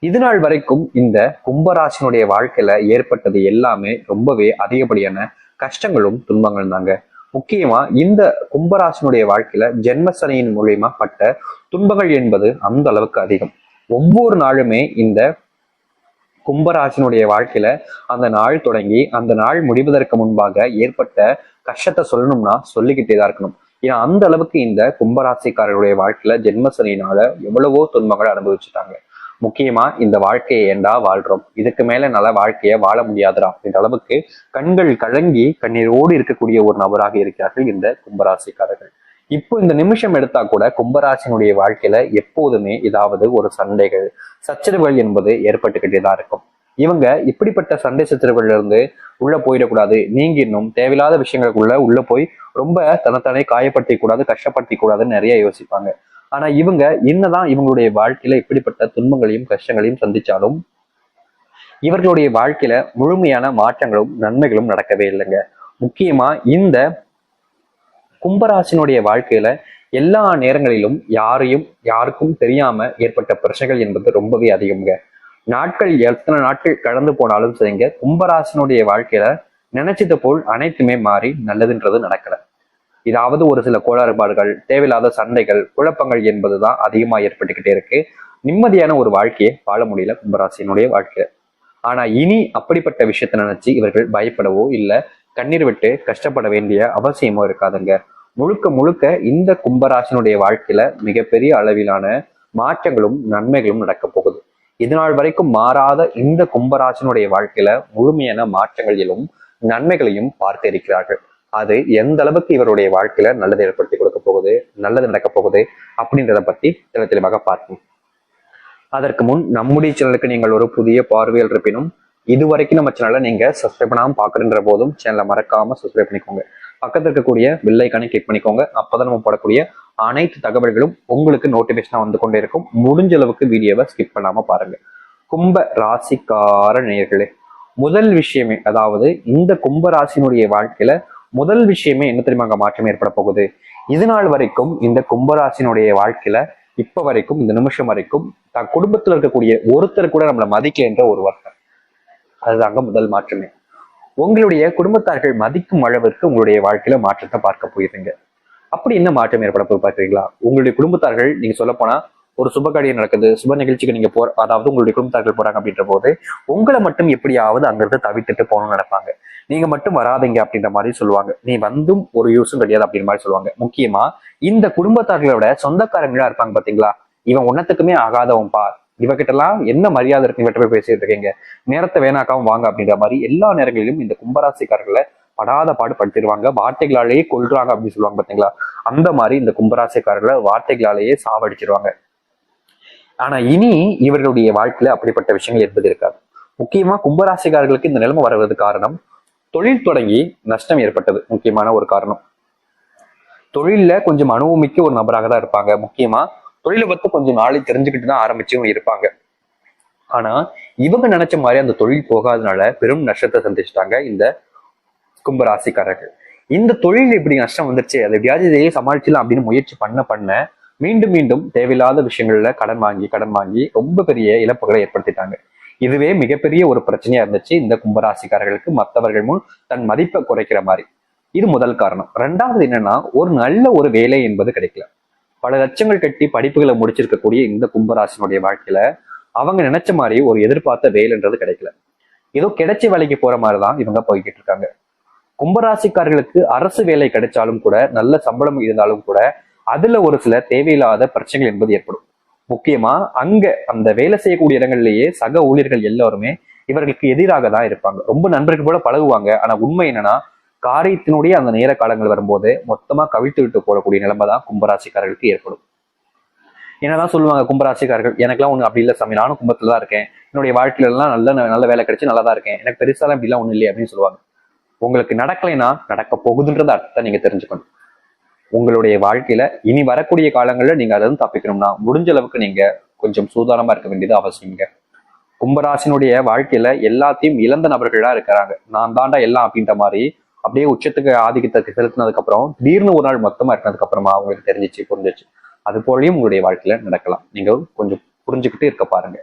இது நாள் வரைக்கும் இந்த கும்பராசினுடைய வாழ்க்கையில ஏற்பட்டது எல்லாமே ரொம்பவே அதிகப்படியான கஷ்டங்களும் துன்பங்களும் தாங்க. முக்கியமா இந்த கும்பராசினுடைய வாழ்க்கையில ஜென்மசனியின் மூலியமா பட்ட துன்பங்கள் என்பது அந்த அளவுக்கு அதிகம். ஒவ்வொரு நாளுமே இந்த கும்பராசினுடைய வாழ்க்கையில அந்த நாள் தொடங்கி அந்த நாள் முடிவதற்கு முன்பாக ஏற்பட்ட கஷ்டத்தை சொல்லணும்னா சொல்லிக்கிட்டே தான் இருக்கணும். ஏன்னா அந்த அளவுக்கு இந்த கும்பராசிக்காரர்களுடைய வாழ்க்கையில ஜென்மசனியினால எவ்வளவோ துன்பங்கள் அனுபவிச்சுட்டாங்க. முக்கியமா இந்த வாழ்க்கையை ஏண்டா வாழ்றோம், இதுக்கு மேல நல்ல வாழ்க்கைய வாழ முடியாதுடா அப்படின்ற அளவுக்கு கண்கள் கலங்கி கண்ணீரோடு இருக்கக்கூடிய ஒரு நபராக இருக்கிறார்கள் இந்த கும்பராசிக்காரர்கள். இப்போ இந்த நிமிஷம் எடுத்தா கூட கும்பராசினுடைய வாழ்க்கையில எப்போதுமே ஏதாவது ஒரு சண்டைகள் சச்சரவுகள் என்பது ஏற்பட்டுக்கிட்டே தான் இருக்கும். இவங்க இப்படிப்பட்ட சண்டை சச்சரவுகள்ல இருந்து உள்ள போயிடக்கூடாது, நீங்க இன்னும் தேவையில்லாத விஷயங்களுக்குள்ள உள்ள போய் ரொம்ப தன்னைத்தானே காயப்படுத்தி கூடாது, கஷ்டப்படுத்தி கூடாதுன்னு நிறைய யோசிப்பாங்க. ஆனா இவங்க என்னதான் இவங்களுடைய வாழ்க்கையில இப்படிப்பட்ட துன்பங்களையும் கஷ்டங்களையும் சந்திச்சாலும் இவர்களுடைய வாழ்க்கையில முழுமையான மாற்றங்களும் நன்மைகளும் நடக்கவே இல்லைங்க. முக்கியமா இந்த கும்பராசினுடைய வாழ்க்கையில எல்லா நேரங்களிலும் யாருக்கும் தெரியாம ஏற்பட்ட பிரச்சனைகள் என்பது ரொம்பவே அதிகம்ங்க. எத்தனை நாட்கள் கடந்து போனாலும் சரிங்க, கும்பராசினுடைய வாழ்க்கையில நினைச்சது போல் அனைத்துமே மாறி நல்லதுன்றது நடக்கல. இதாவது ஒரு சில கோளாறுபாடுகள், தேவையில்லாத சண்டைகள், குழப்பங்கள் என்பதுதான் அதிகமா ஏற்பட்டுக்கிட்டே இருக்கு. நிம்மதியான ஒரு வாழ்க்கையை வாழ முடியல கும்பராசினுடைய வாழ்க்கை. ஆனா இனி அப்படிப்பட்ட விஷயத்த நினைச்சு இவர்கள் பயப்படவோ இல்ல கண்ணீர் விட்டு கஷ்டப்பட வேண்டிய அவசியமோ இருக்காதுங்க. முழுக்க முழுக்க இந்த கும்பராசினுடைய வாழ்க்கையில மிகப்பெரிய அளவிலான மாற்றங்களும் நன்மைகளும் நடக்க போகுது. இதுநாள் வரைக்கும் மாறாத இந்த கும்பராசினுடைய வாழ்க்கையில முழுமையான மாற்றங்களிலும் நன்மைகளையும் பார்த்து இருக்கிறார்கள். அது எந்த அளவுக்கு இவருடைய வாழ்க்கையில நல்லது ஏற்படுத்தி கொடுக்க போகுது, நல்லது நடக்க போகுது அப்படின்றத பத்தி தெளிவாக பார்ப்போம். அதற்கு முன் நம்முடைய சேனலுக்கு நீங்கள் ஒரு புதிய பார்வையில் இருப்பினும் இதுவரைக்கும் நம்ம சேனலை நீங்க சப்ஸ்கிரைப் பண்ணாம பாக்குறன்ற போதும் சேனலை மறக்காம சப்ஸ்கிரைப் பண்ணிக்கோங்க. பக்கத்துல இருக்கக்கூடிய பெல் ஐக்கானை கிளிக் பண்ணிக்கோங்க. அப்பதான் நம்ம போடக்கூடிய அனைத்து தகவல்களும் உங்களுக்கு நோட்டிபிகேஷனா வந்து கொண்டே இருக்கும். முடிஞ்ச அளவுக்கு வீடியோவை ஸ்கிப் பண்ணாம பாருங்க. கும்ப ராசிக்கார நேயர்களே, முதல் விஷயமே, அதாவது இந்த கும்ப ராசினுடைய வாழ்க்கையில முதல் விஷயமே என்ன தெரியுமா, அங்க மாற்றம் ஏற்பட போகுது. இது நாள் வரைக்கும் இந்த கும்பராசினுடைய வாழ்க்கையில இப்ப வரைக்கும் இந்த நிமிஷம் வரைக்கும் தன் குடும்பத்துல இருக்கக்கூடிய ஒருத்தர் கூட நம்மளை மதிக்கன்ற ஒரு வார்த்தை, அதுதாங்க முதல் மாற்றமே. உங்களுடைய குடும்பத்தார்கள் மதிக்கும் அளவிற்கு உங்களுடைய வாழ்க்கையில மாற்றத்தை பார்க்க போயிருங்க. அப்படி என்ன மாற்றம் ஏற்பட போய் பார்க்குறீங்களா? உங்களுடைய குடும்பத்தார்கள், நீங்க சொல்ல போனா ஒரு சுப காரியம் நடக்குது, சுப நிகழ்ச்சிக்கு நீங்க அதாவது உங்களுடைய குடும்பத்தார்கள் போறாங்க அப்படின்ற போது உங்களை மட்டும் எப்படியாவது அங்கிருந்து தவிர்த்துட்டு போகணும்னு நினைப்பாங்க. நீங்க மட்டும் வராதிங்க அப்படின்ற மாதிரி சொல்லுவாங்க. நீ வந்தும் ஒரு யூஸும் கிடையாது அப்படின்ற மாதிரி சொல்லுவாங்க. முக்கியமா இந்த குடும்பத்தார்களோட சொந்தக்காரங்களா இருப்பாங்க பாத்தீங்களா, இவன் ஒன்னத்துக்குமே ஆகாதவன் பார், இவகிட்ட எல்லாம் என்ன மரியாதை இருக்கு, இவற்றை போய் பேசிட்டு இருக்கீங்க, நேரத்தை வேணாக்காம வாங்க அப்படின்ற மாதிரி எல்லா நேரங்களிலும் இந்த கும்பராசிக்காரர்களை படாத பாடு படுத்திடுவாங்க. வார்த்தைகளாலேயே கொல்றாங்க அப்படின்னு சொல்லுவாங்க பாத்தீங்களா, அந்த மாதிரி இந்த கும்பராசிக்காரர்களை வார்த்தைகளாலேயே சாவடிச்சிருவாங்க. ஆனா இனி இவர்களுடைய வாழ்க்கையில அப்படிப்பட்ட விஷயங்கள் என்பது இருக்காது. முக்கியமா கும்பராசிக்காரர்களுக்கு இந்த நிலைமை வருவது காரணம், தொழில் தொடங்கி நஷ்டம் ஏற்பட்டது முக்கியமான ஒரு காரணம். தொழில கொஞ்சம் அனுபவமிக்க ஒரு நபராக தான் இருப்பாங்க. முக்கியமா தொழிலை பத்தி கொஞ்சம் நாளை தெரிஞ்சுக்கிட்டு தான் ஆரம்பிச்சும் இருப்பாங்க. ஆனா இவங்க நினைச்ச மாதிரி அந்த தொழில் போகாதனால பெரும் நஷ்டத்தை சந்திச்சுட்டாங்க இந்த கும்பராசிக்காரர்கள். இந்த தொழில் இப்படி நஷ்டம் வந்துருச்சு, அதை வியாதியை சமாளிச்சலாம் அப்படின்னு முயற்சி பண்ண மீண்டும் மீண்டும் தேவையில்லாத விஷயங்கள்ல கடன் வாங்கி ரொம்ப பெரிய இழப்புகளை ஏற்படுத்திட்டாங்க. இதுவே மிகப்பெரிய ஒரு பிரச்சனையா இருந்துச்சு இந்த கும்பராசிக்காரர்களுக்கு, மற்றவர்கள் முன் தன் மதிப்பை குறைக்கிற மாதிரி. இது முதல் காரணம். ரெண்டாவது என்னன்னா, ஒரு நல்ல ஒரு வேலை என்பது கிடைக்கல. பல லட்சங்கள் கட்டி படிப்புகளை முடிச்சிருக்கக்கூடிய இந்த கும்பராசினுடைய வாழ்க்கையில அவங்க நினைச்ச மாதிரி ஒரு எதிர்பார்த்த வேலைன்றது கிடைக்கல. ஏதோ கிடைச்ச வேலைக்கு போற மாதிரிதான் இவங்க போய்கிட்டு இருக்காங்க. கும்பராசிக்காரர்களுக்கு அரசு வேலை கிடைச்சாலும் கூட, நல்ல சம்பளம் இருந்தாலும் கூட, அதுல ஒரு சில தேவையில்லாத பிரச்சனைகள் என்பது ஏற்படும். முக்கியமா அங்க அந்த வேலை செய்யக்கூடிய இடங்கள்லயே சக ஊழியர்கள் எல்லாருமே இவர்களுக்கு எதிராக தான் இருப்பாங்க. ரொம்ப நண்பர்கள் போல பழகுவாங்க. ஆனா உண்மை என்னன்னா, காரியத்தினுடைய அந்த நேர காலங்கள் வரும்போது மொத்தமா கவிழ்த்து விட்டு போடக்கூடிய நிலைமை தான் கும்பராசிக்காரர்களுக்கு ஏற்படும். என்னதான் சொல்லுவாங்க கும்பராசிக்காரர்கள், எனக்கெல்லாம் ஒண்ணு அப்படி இல்லை சாமி, நானும் கும்பத்துல தான் இருக்கேன், என்னுடைய வாழ்க்கையில எல்லாம் நல்ல வேலை கிடைச்சு நல்லா தான் இருக்கேன், எனக்கு பெருசாலாம் இப்படிலாம் ஒண்ணு இல்லையே அப்படின்னு சொல்லுவாங்க. உங்களுக்கு நடக்கலைன்னா நடக்க போகுதுன்றத அர்த்தத்தை நீங்க தெரிஞ்சுக்கணும். உங்களுடைய வாழ்க்கையில இனி வரக்கூடிய காலங்கள்ல நீங்க அதை தப்பிக்கணும்னா முடிஞ்ச அளவுக்கு நீங்க கொஞ்சம் சூதானமா இருக்க வேண்டியது அவசியங்க. கும்பராசினுடைய வாழ்க்கையில எல்லாத்தையும் இழந்த நபர்களா இருக்கிறாங்க. நான் தாண்டா எல்லாம் அப்படின்ற மாதிரி அப்படியே உச்சத்துக்கு ஆதிக்கத்தை செலுத்தினதுக்கு அப்புறம் திடீர்னு ஒரு நாள் மொத்தமா இருக்கிறதுக்கு அப்புறமா அவங்களுக்கு புரிஞ்சிச்சு. அது போலயும் உங்களுடைய வாழ்க்கையில நடக்கலாம். நீங்க கொஞ்சம் புரிஞ்சுக்கிட்டு இருக்க பாருங்க.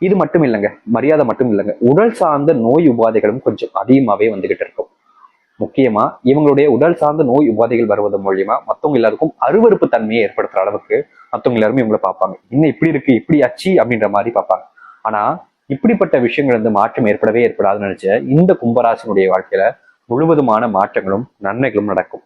இது மட்டும் இல்லைங்க, மரியாதை மட்டும் இல்லைங்க, உடல் சார்ந்த நோய் உபாதைகளும் கொஞ்சம் அதிகமாவே வந்துகிட்டு இருக்கும். முக்கியமா இவங்களுடைய உடல் சார்ந்த நோய் உபாதைகள் வருவது மூலியமா மத்தவங்க எல்லாருக்கும் அருவருப்பு தன்மையை ஏற்படுத்துற அளவுக்கு மத்தவங்க எல்லாருமே இவங்களை பார்ப்பாங்க. இன்னும் இப்படி இருக்கு, இப்படி அச்சி அப்படின்ற மாதிரி பார்ப்பாங்க. ஆனா இப்படிப்பட்ட விஷயங்கள் வந்து மாற்றம் ஏற்படாதுன்னு நினைச்ச இந்த கும்பராசினுடைய வாழ்க்கையில முழுவதுமான மாற்றங்களும் நன்மைகளும் நடக்கும்.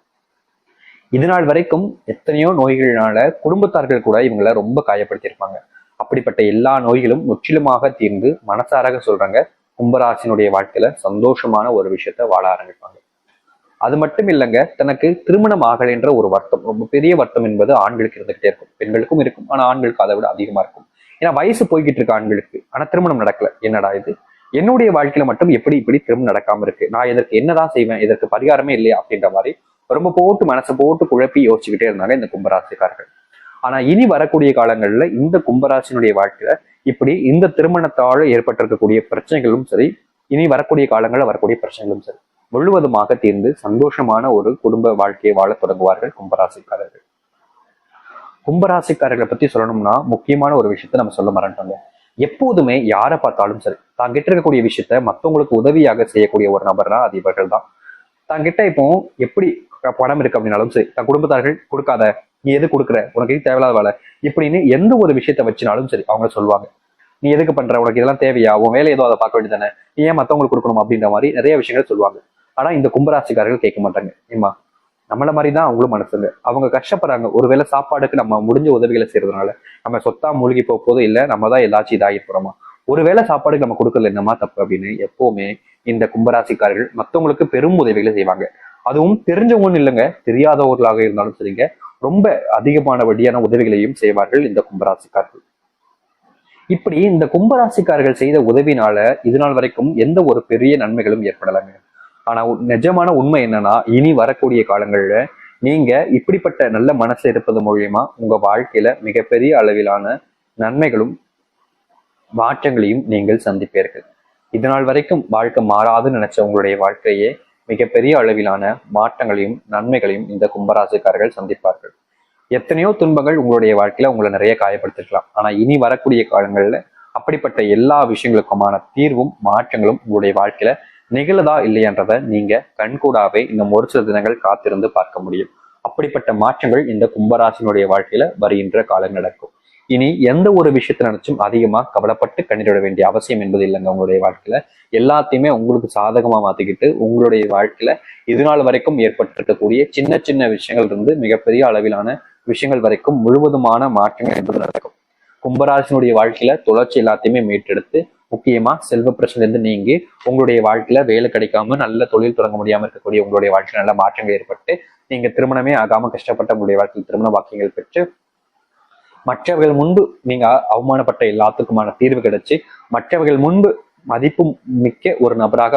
இது நாள் வரைக்கும் எத்தனையோ நோய்கள்னால குடும்பத்தார்கள் கூட இவங்களை ரொம்ப காயப்படுத்தியிருப்பாங்க. அப்படிப்பட்ட எல்லா நோய்களும் முற்றிலுமாக தீர்ந்து மனசாராக சொல்றாங்க, கும்பராசினுடைய வாழ்க்கையில சந்தோஷமான ஒரு விஷயத்த வாழ ஆரம்பிப்பாங்க. அது மட்டும் இல்லைங்க, தனக்கு திருமணம் ஆகலைன்ற ஒரு வருத்தம், ரொம்ப பெரிய வருத்தம் என்பது ஆண்களுக்கு இருந்துகிட்டே இருக்கும். பெண்களுக்கும் இருக்கும், ஆனா ஆண்களுக்கு அதை விட அதிகமா இருக்கும். ஏன்னா வயசு போய்கிட்டு இருக்கு ஆண்களுக்கு, ஆனா திருமணம் நடக்கல. என்னடா இது, என்னுடைய வாழ்க்கையில மட்டும் எப்படி இப்படி திருமணம் நடக்காம இருக்கு, நான் இதற்கு என்னதான் செய்வேன், இதற்கு பரிகாரமே இல்லையா அப்படின்ற மாதிரி ரொம்ப போட்டு மனசை போட்டு குழப்பி யோசிச்சுக்கிட்டே இருந்தாங்க இந்த கும்பராசிக்காரர்கள். ஆனா இனி வரக்கூடிய காலங்கள்ல இந்த கும்பராசினுடைய வாழ்க்கையில இப்படி இந்த திருமணத்தால ஏற்பட்டிருக்கக்கூடிய பிரச்சனைகளும் சரி, இனி வரக்கூடிய காலங்கள்ல வரக்கூடிய பிரச்சனைகளும் சரி முழுவதுமாக தீர்ந்து சந்தோஷமான ஒரு குடும்ப வாழ்க்கையை வாழ தொடங்குவார்கள் கும்பராசிக்காரர்கள். கும்பராசிக்காரர்களை பத்தி சொல்லணும்னா முக்கியமான ஒரு விஷயத்த நம்ம சொல்ல மறந்துட்டோங்க. எப்போதுமே யாரை பார்த்தாலும் சரி, தான் கிட்ட இருக்கக்கூடிய விஷயத்த மற்றவங்களுக்கு உதவியாக செய்யக்கூடிய ஒரு நபர்னா அது இவர்கள் தான். தங்கிட்ட இப்போ எப்படி பணம் இருக்கு அப்படின்னாலும் சரி, தன் குடும்பத்தார்கள் கொடுக்காத, நீ எது கொடுக்குற, உனக்கு இது தேவையில்லாத வேலை இப்படின்னு எந்த ஒரு விஷயத்த வச்சுனாலும் சரி அவங்க சொல்லுவாங்க, நீ எதுக்கு பண்ற, உனக்கு இதெல்லாம் தேவையா, உன் வேலை ஏதோ அதை பார்க்க வேண்டியதானே, நீ ஏன் மத்தவங்களுக்கு கொடுக்கணும் அப்படின்ற மாதிரி நிறைய விஷயங்கள் சொல்லுவாங்க. ஆனா இந்த கும்பராசிக்காரர்கள் கேட்க மாட்டாங்க. ஏமா நம்மள மாதிரிதான் அவங்களும் மனசுங்க, அவங்க கஷ்டப்படுறாங்க, ஒருவேளை சாப்பாடுக்கு நம்ம முடிஞ்ச உதவிகளை செய்யறதுனால நம்ம சொத்தா மூழ்கி போதோ இல்ல நம்ம தான் எல்லாச்சும் இதாகி போறோமா, ஒருவேளை சாப்பாடுக்கு நம்ம கொடுக்கறது என்னமா தப்பு அப்படின்னு எப்பவுமே இந்த கும்பராசிக்காரர்கள் மத்தவங்களுக்கு பெரும் உதவிகளை செய்வாங்க. அதுவும் தெரிஞ்சவங்கன்னு இல்லைங்க, தெரியாதவர்களாக இருந்தாலும் சரிங்க, ரொம்ப அதிகமான வழியான உதவிகளையும் செய்வார்கள் இந்த கும்பராசிக்காரர்கள். இப்படி இந்த கும்பராசிக்காரர்கள் செய்த உதவினால இது நாள் வரைக்கும் எந்த ஒரு பெரிய நன்மைகளும் ஏற்படலைங்க. ஆனா நிஜமான உண்மை என்னன்னா, இனி வரக்கூடிய காலங்கள்ல நீங்க இப்படிப்பட்ட நல்ல மனசு இருப்பது மூலியமா உங்க வாழ்க்கையில மிகப்பெரிய அளவிலான நன்மைகளும் மாற்றங்களையும் நீங்கள் சந்திப்பீர்கள். இதனால் வரைக்கும் வாழ்க்கை மாறாதுன்னு நினைச்ச உங்களுடைய வாழ்க்கையே மிகப்பெரிய அளவிலான மாற்றங்களையும் நன்மைகளையும் இந்த கும்பராசிக்காரர்கள் சந்திப்பார்கள். எத்தனையோ துன்பங்கள் உங்களுடைய வாழ்க்கையில உங்களை நிறைய காயப்படுத்திருக்கலாம், ஆனா இனி வரக்கூடிய காலங்கள்ல அப்படிப்பட்ட எல்லா விஷயங்களுக்குமான தீர்வும் மாற்றங்களும் உங்களுடைய வாழ்க்கையில நிகழதா இல்லையன்றதை நீங்க கண்கூடாவே இன்னும் ஒரு சில தினங்கள் காத்திருந்து பார்க்க முடியும். அப்படிப்பட்ட மாற்றங்கள் இந்த கும்பராசினுடைய வாழ்க்கையில வருகின்ற காலம் நடக்கும். இனி எந்த ஒரு விஷயத்தை நினைச்சும் அதிகமா கவலைப்பட்டு கண்ணீர் வேண்டிய அவசியம் என்பது இல்லைங்க. உங்களுடைய வாழ்க்கையில எல்லாத்தையுமே உங்களுக்கு சாதகமா மாத்திக்கிட்டு உங்களுடைய வாழ்க்கையில இது நாள் வரைக்கும் ஏற்பட்டிருக்கக்கூடிய சின்ன சின்ன விஷயங்கள் இருந்து மிகப்பெரிய அளவிலான விஷயங்கள் வரைக்கும் முழுவதுமான மாற்றங்கள் என்பது நடக்கும். கும்பராசினுடைய வாழ்க்கையில தொடர்ச்சி எல்லாத்தையுமே மீட்டெடுத்து முக்கியமா செல்வ பிரச்சனை இருந்து நீங்கி உங்களுடைய வாழ்க்கையில வேலை கிடைக்காம நல்ல தொழில் தொடங்க முடியாம இருக்கக்கூடிய உங்களுடைய வாழ்க்கையில நல்ல மாற்றங்கள் ஏற்பட்டு நீங்க திருமணமே ஆகாம கஷ்டப்பட்ட உங்களுடைய வாழ்க்கையில் திருமண வாக்கியங்கள் பெற்று மற்றவர்கள் முன்பு நீங்க அவமானப்பட்ட எல்லாத்துக்குமான தீர்வு கிடைச்சு மற்றவர்கள் முன்பு மதிப்பு மிக்க ஒரு நபராக